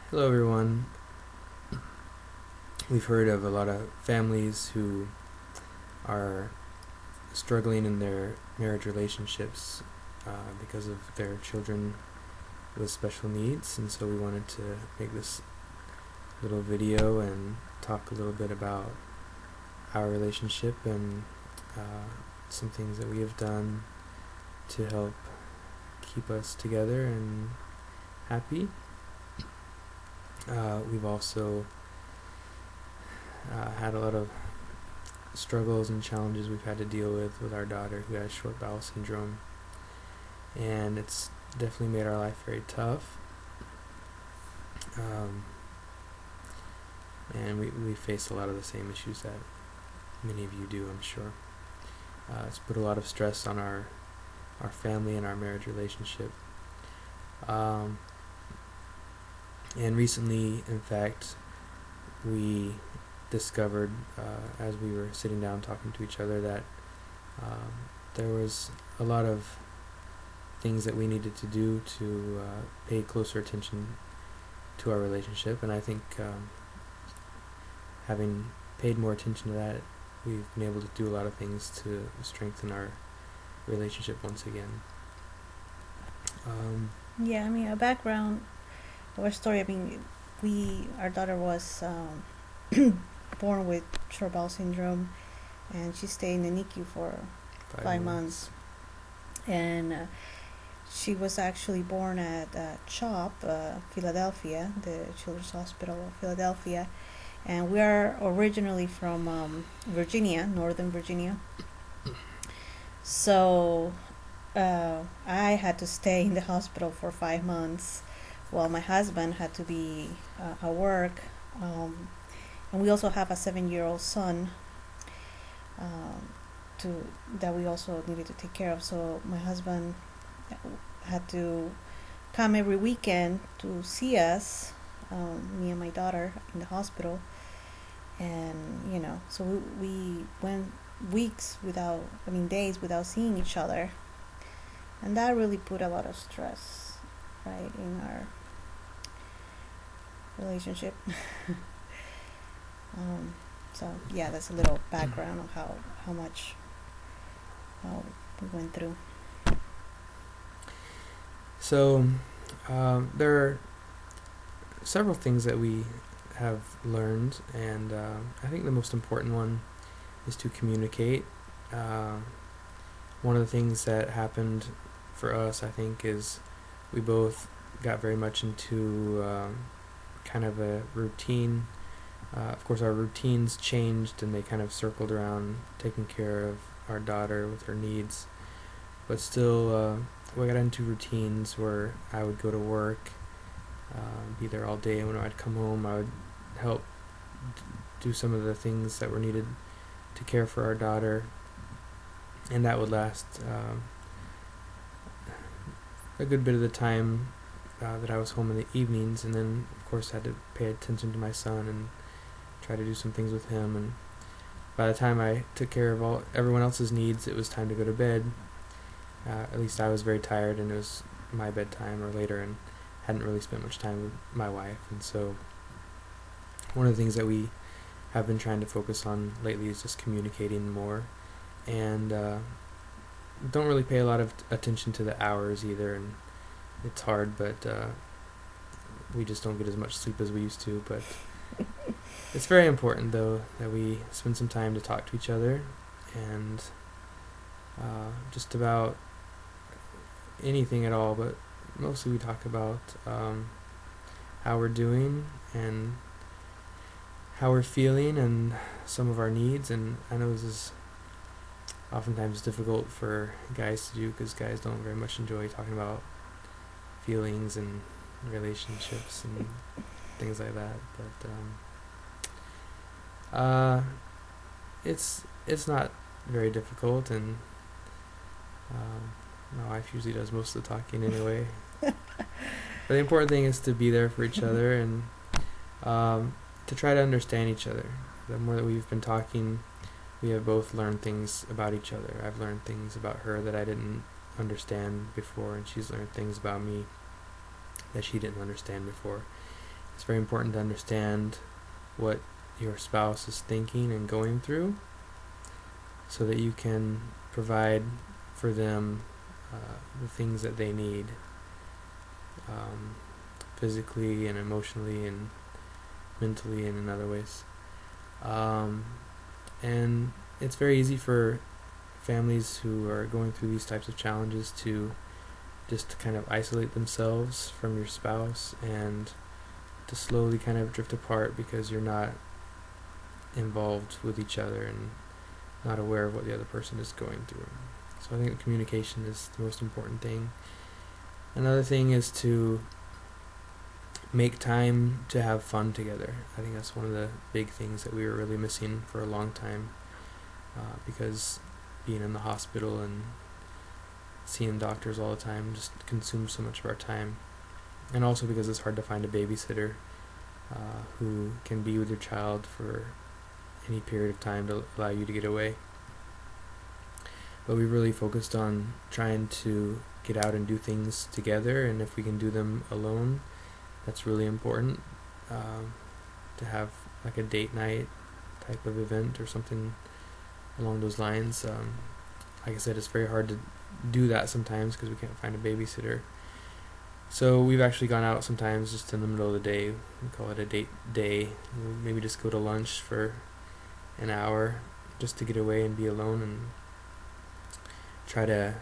Hello, everyone. We've heard of a lot of families who are struggling in their marriage relationships because of their children with special needs, and so we wanted to make this little video and talk a little bit about our relationship and some things that we have done to help keep us together and happy. We've also had a lot of struggles and challenges we've had to deal with our daughter who has short bowel syndrome, and it's definitely made our life very tough. And we face a lot of the same issues that many of you do, I'm sure. It's put a lot of stress on our family and our marriage relationship. And recently, in fact, we discovered as we were sitting down talking to each other that there was a lot of things that we needed to do to pay closer attention to our relationship, and I think having paid more attention to that, we've been able to do a lot of things to strengthen our relationship once again. A background of our story. Our daughter was born with short bowel syndrome, and she stayed in the NICU for 5 months. And she was actually born at CHOP, Philadelphia, the Children's Hospital of Philadelphia. And we are originally from Virginia, Northern Virginia. So I had to stay in the hospital for 5 months while my husband had to be at work. And we also have a 7-year-old son that we also needed to take care of. So my husband had to come every weekend to see us, me and my daughter, in the hospital. And so we went days without seeing each other, and that really put a lot of stress, right, in our relationship. So yeah, that's a little background of how much we went through. So there are several things that we have learned, and I think the most important one is to communicate. One of the things that happened for us, I think, is we both got very much into kind of a routine. Of course, our routines changed, and they kind of circled around taking care of our daughter with her needs. But still, we got into routines where I would go to work, be there all day, and when I'd come home, I would help do some of the things that were needed to care for our daughter, and that would last a good bit of the time that I was home in the evenings, and then of course I had to pay attention to my son and try to do some things with him. And by the time I took care of everyone else's needs, it was time to go to bed. At least I was very tired, and it was my bedtime or later, and hadn't really spent much time with my wife. And so one of the things that we have been trying to focus on lately is just communicating more, and don't really pay a lot of attention to the hours either, and it's hard, but we just don't get as much sleep as we used to. But it's very important, though, that we spend some time to talk to each other, and just about anything at all, but mostly we talk about how we're doing and how we're feeling and some of our needs. And I know this is oftentimes difficult for guys to do, because guys don't very much enjoy talking about feelings and relationships and things like that. But it's not very difficult, and my wife usually does most of the talking anyway. But the important thing is to be there for each other, and to try to understand each other. The more that we've been talking, we have both learned things about each other. I've learned things about her that I didn't understand before, and she's learned things about me that she didn't understand before. it's very important to understand what your spouse is thinking and going through, so that you can provide for them the things that they need, um, physically and emotionally and mentally and in other ways. And it's very easy for families who are going through these types of challenges to just kind of isolate themselves from your spouse and to slowly kind of drift apart because you're not involved with each other and not aware of what the other person is going through. So I think communication is the most important thing. Another thing is to make time to have fun together. I think that's one of the big things that we were really missing for a long time, because being in the hospital and seeing doctors all the time just consumes so much of our time. And also because it's hard to find a babysitter who can be with your child for any period of time to allow you to get away. But we really focused on trying to get out and do things together, and if we can do them alone, that's really important, to have like a date night type of event or something along those lines. Like I said, it's very hard to do that sometimes because we can't find a babysitter. So we've actually gone out sometimes just in the middle of the day. We call it a date day. We'll maybe just go to lunch for an hour just to get away and be alone and try to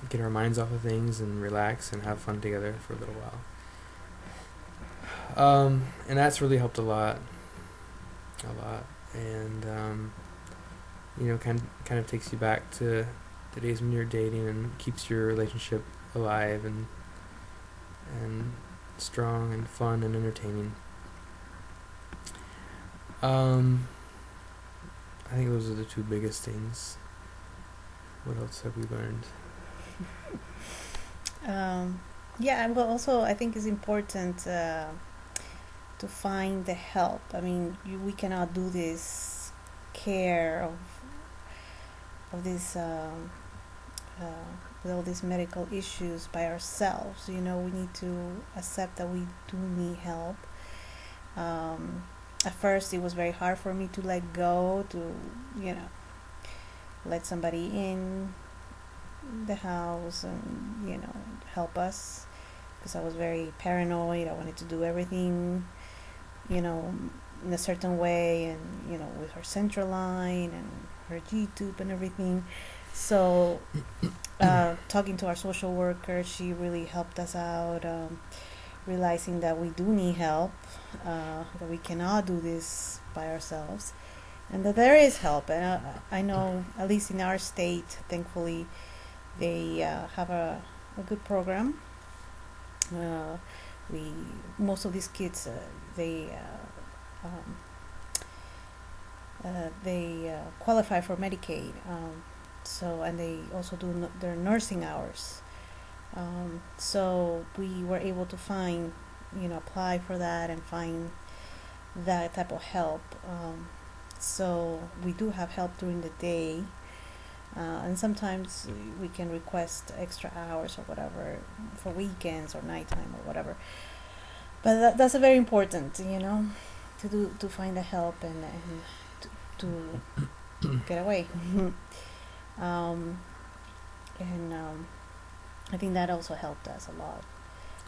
get our minds off of things and relax and have fun together for a little while. And that's really helped a lot. And kind of takes you back to the days when you're dating and keeps your relationship alive and strong and fun and entertaining. I think those are the two biggest things. What else have we learned? Well, also I think it's important to find the help. I mean, we cannot do this care of this with all these medical issues by ourselves. We need to accept that we do need help. At first it was very hard for me to let go, to let somebody in the house and help us, because I was very paranoid. I wanted to do everything in a certain way, and with her central line and her G-tube and everything. So talking to our social worker, she really helped us out, realizing that we do need help, that we cannot do this by ourselves, and that there is help. And I know, at least in our state, thankfully, they have a good program. Most of these kids, they qualify for Medicaid, and they also do their nursing hours. So we were able to find, apply for that and find that type of help. So we do have help during the day, and sometimes we can request extra hours or whatever for weekends or nighttime or whatever. But that's a very important, to find the help and to get away. I think that also helped us a lot,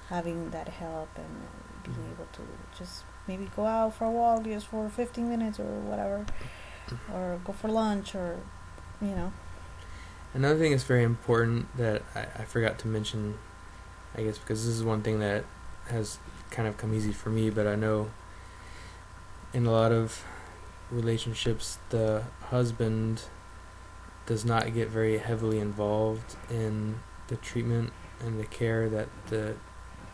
having that help and being able to just maybe go out for a walk just for 15 minutes or whatever, or go for lunch, or Another thing that's very important that I forgot to mention, I guess because this is one thing that has kind of come easy for me, but I know in a lot of relationships the husband does not get very heavily involved in the treatment and the care that the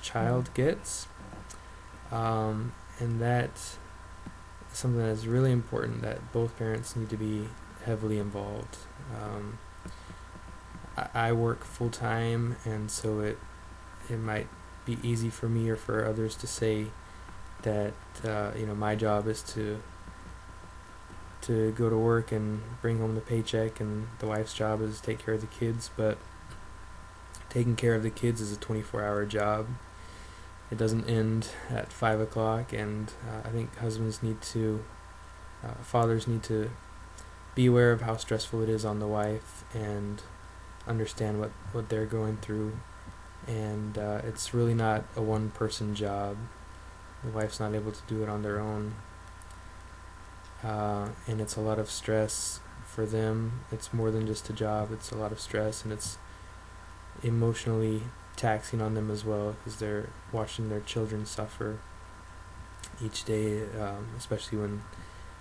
child gets, and that's something that's really important, that both parents need to be heavily involved. I work full time, and so it might be easy for me or for others to say that my job is to go to work and bring home the paycheck, and the wife's job is to take care of the kids. But taking care of the kids is a 24-hour job, it doesn't end at 5 o'clock, and I think fathers need to be aware of how stressful it is on the wife and understand what they're going through. And it's really not a one-person job. The wife's not able to do it on their own. And it's a lot of stress for them. It's more than just a job. It's a lot of stress, and it's emotionally taxing on them as well, because they're watching their children suffer each day, especially when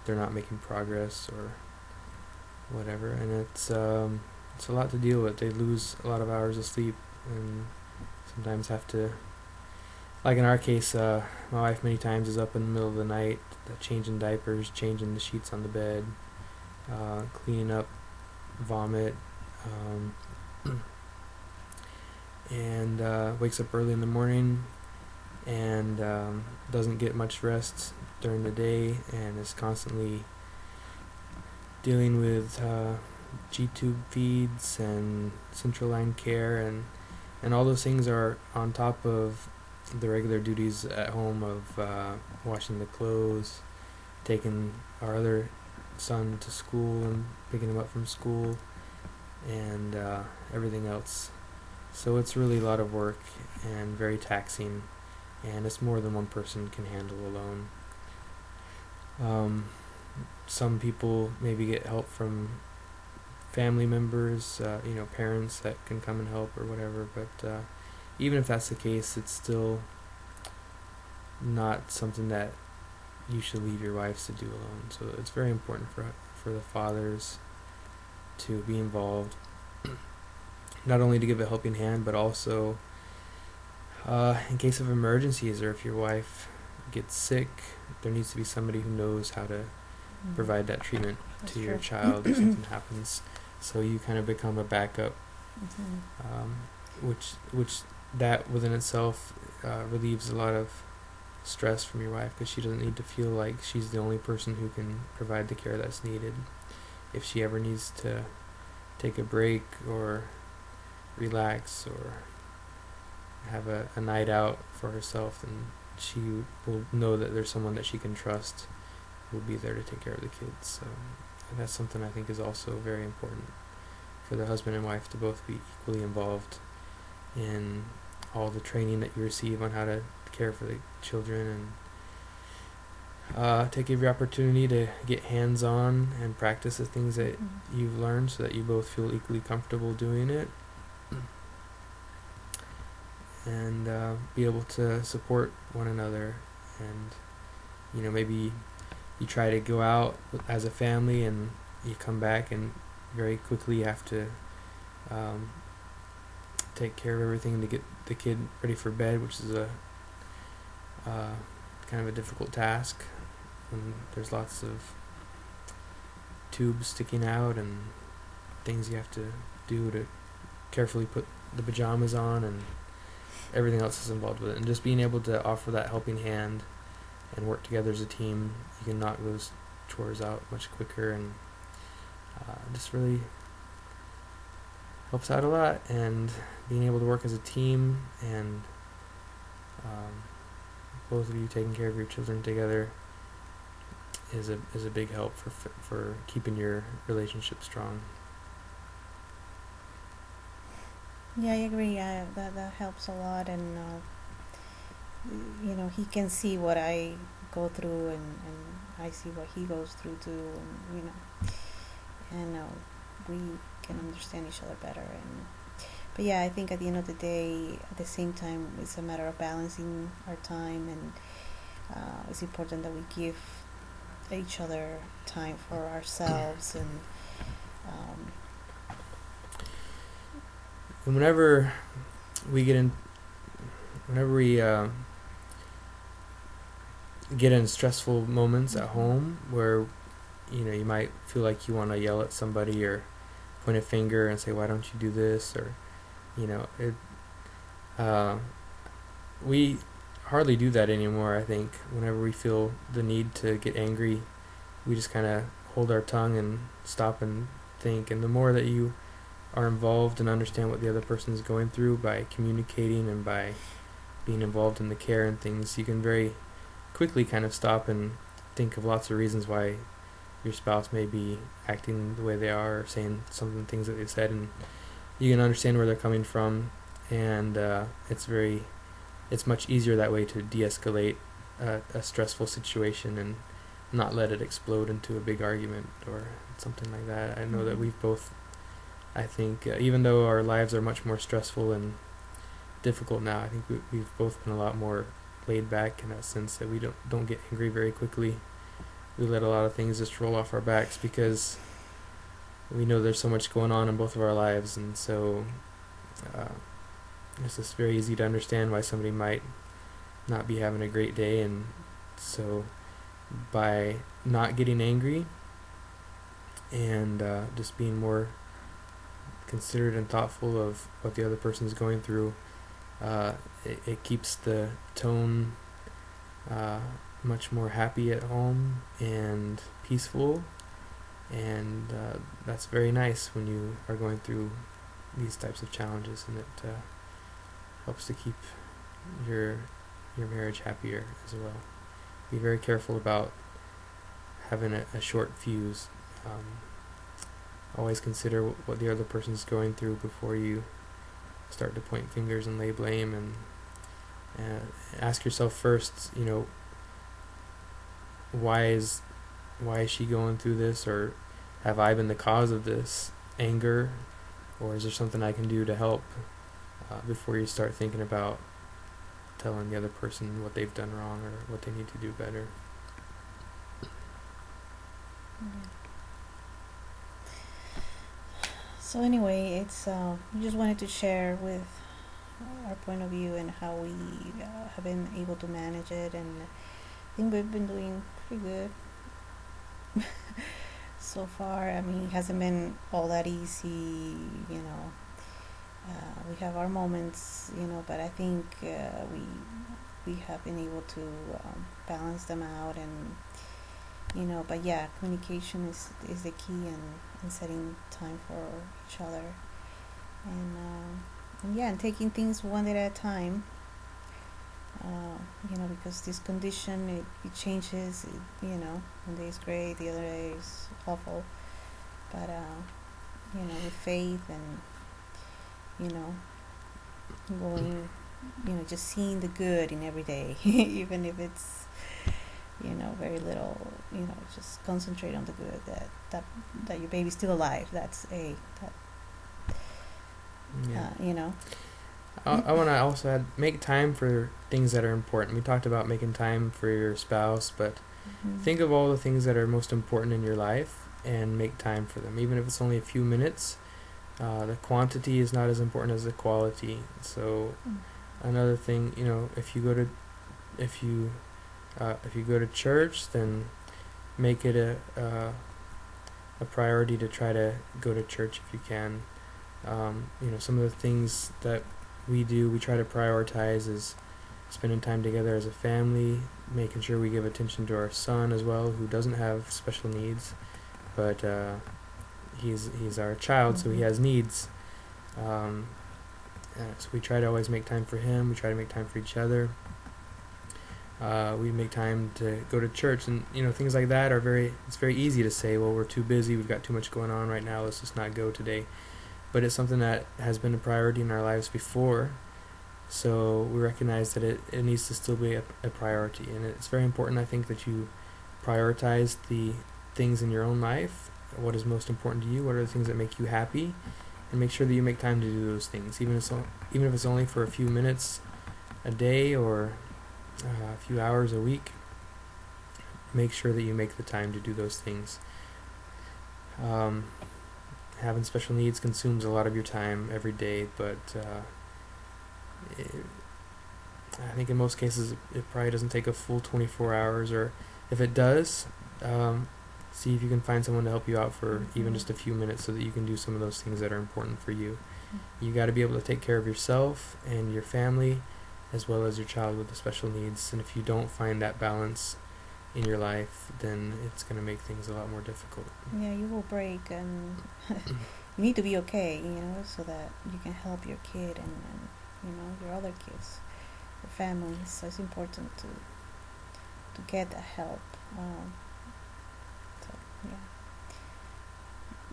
they're not making progress or whatever. And it's a lot to deal with. They lose a lot of hours of sleep, and sometimes have to, like in our case, my wife many times is up in the middle of the night, changing diapers, changing the sheets on the bed, cleaning up vomit, and wakes up early in the morning, and doesn't get much rest during the day, and is constantly dealing with G-tube feeds and central line care, and all those things are on top of the regular duties at home of washing the clothes, taking our other son to school and picking him up from school, and everything else. So it's really a lot of work and very taxing, and it's more than one person can handle alone. Some people maybe get help from family members, parents that can come and help or whatever, but even if that's the case, it's still not something that you should leave your wives to do alone. So it's very important for the fathers to be involved, not only to give a helping hand, but also in case of emergencies, or if your wife gets sick, there needs to be somebody who knows how to provide that treatment to your child if something happens. So you kind of become a backup, which that within itself relieves a lot of stress from your wife, because she doesn't need to feel like she's the only person who can provide the care that's needed. If she ever needs to take a break or relax or have a night out for herself, then she will know that there's someone that she can trust who will be there to take care of the kids. So that's something I think is also very important for the husband and wife, to both be equally involved in all the training that you receive on how to care for the children, and take every opportunity to get hands-on and practice the things that you've learned, so that you both feel equally comfortable doing it, and be able to support one another. And maybe you try to go out as a family, and you come back and very quickly you have to take care of everything to get the kid ready for bed, which is a kind of a difficult task when there's lots of tubes sticking out and things you have to do to carefully put the pajamas on, and everything else is involved with it. And just being able to offer that helping hand and work together as a team, you can knock those chores out much quicker, and just really helps out a lot. And being able to work as a team, and both of you taking care of your children together is a big help for keeping your relationship strong. Yeah, I agree. That helps a lot, and he can see what I go through, and I see what he goes through too, and we can understand each other better. But yeah, I think at the end of the day, at the same time, it's a matter of balancing our time, and it's important that we give each other time for ourselves, and whenever we get in stressful moments at home, where you might feel like you want to yell at somebody or point a finger and say, why don't you do this, or we hardly do that anymore. I think whenever we feel the need to get angry, we just kind of hold our tongue and stop and think. And the more that you are involved and understand what the other person is going through by communicating and by being involved in the care and things, you can very quickly kind of stop and think of lots of reasons why your spouse may be acting the way they are or saying some of the things that they've said, and you can understand where they're coming from, and it's much easier that way to de-escalate a stressful situation and not let it explode into a big argument or something like that. I know that we've both, I think, even though our lives are much more stressful and difficult now, I think we've both been a lot more laid back in that sense, that we don't get angry very quickly. We let a lot of things just roll off our backs because we know there's so much going on in both of our lives, and so it's just very easy to understand why somebody might not be having a great day. And so by not getting angry and just being more considerate and thoughtful of what the other person's going through, it keeps the tone much more happy at home and peaceful, and that's very nice when you are going through these types of challenges, and it helps to keep your marriage happier as well. Be very careful about having a short fuse. Always consider what the other person's going through before you start to point fingers and lay blame, and ask yourself first, why is she going through this, or have I been the cause of this anger, or is there something I can do to help, before you start thinking about telling the other person what they've done wrong or what they need to do better. So anyway, it's we just wanted to share with our point of view and how we have been able to manage it, and I think we've been doing pretty good so far. I mean, it hasn't been all that easy, we have our moments, but I think we have been able to balance them out, and but yeah, communication is the key, and setting time for each other, and taking things one day at a time. Because this condition, it changes. One day is great, the other day is awful. But with faith and going, just seeing the good in every day, even if it's very little. Just concentrate on the good, that your baby's still alive. That's yeah. I want to also add, make time for things that are important. We talked about making time for your spouse, but think of all the things that are most important in your life and make time for them, even if it's only a few minutes. The quantity is not as important as the quality. So another thing, if you go to church, then make it a priority to try to go to church if you can. Some of the things that we try to prioritize is spending time together as a family, making sure we give attention to our son as well, who doesn't have special needs, but he's our child, so he has needs. So we try to always make time for him. We try to make time for each other. We make time to go to church, and things like that it's very easy to say, well, we're too busy, we've got too much going on right now, let's just not go today. But it's something that has been a priority in our lives before, so we recognize that it needs to still be a priority. And it's very important, I think, that you prioritize the things in your own life, what is most important to you, what are the things that make you happy, and make sure that you make time to do those things, even if it's only for a few minutes a day or a few hours a week. Make sure that you make the time to do those things. Having special needs consumes a lot of your time every day, but I think in most cases it probably doesn't take a full 24 hours, or if it does, see if you can find someone to help you out for even just a few minutes so that you can do some of those things that are important for you. You got to be able to take care of yourself and your family as well as your child with the special needs, and if you don't find that balance in your life, then it's going to make things a lot more difficult. Yeah, you will break, and you need to be okay, so that you can help your kid and your other kids. for families. So it's important to get that help. So yeah,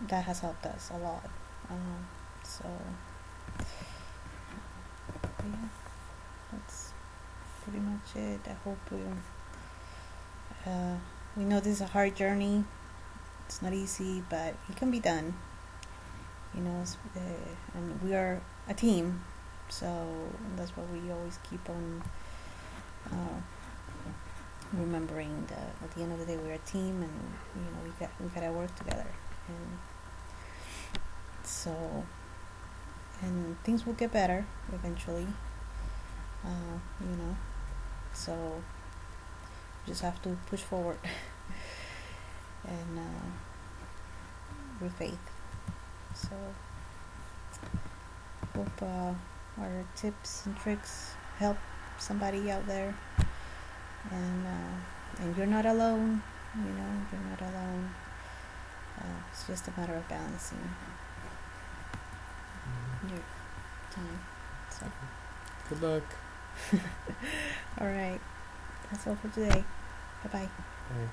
that has helped us a lot. So yeah, that's pretty much it. I hope we know this is a hard journey. It's not easy, but it can be done. You know, and we are a team, so that's what we always keep on remembering. That at the end of the day, we're a team, and you know, we gotta work together, and so and things will get better eventually. You know, so we just have to push forward and with faith. So hope our tips and tricks help somebody out there, and you're not alone. You know, you're not alone. It's just a matter of balancing your time. So Good luck. all right, that's all for today. Bye bye. Bye.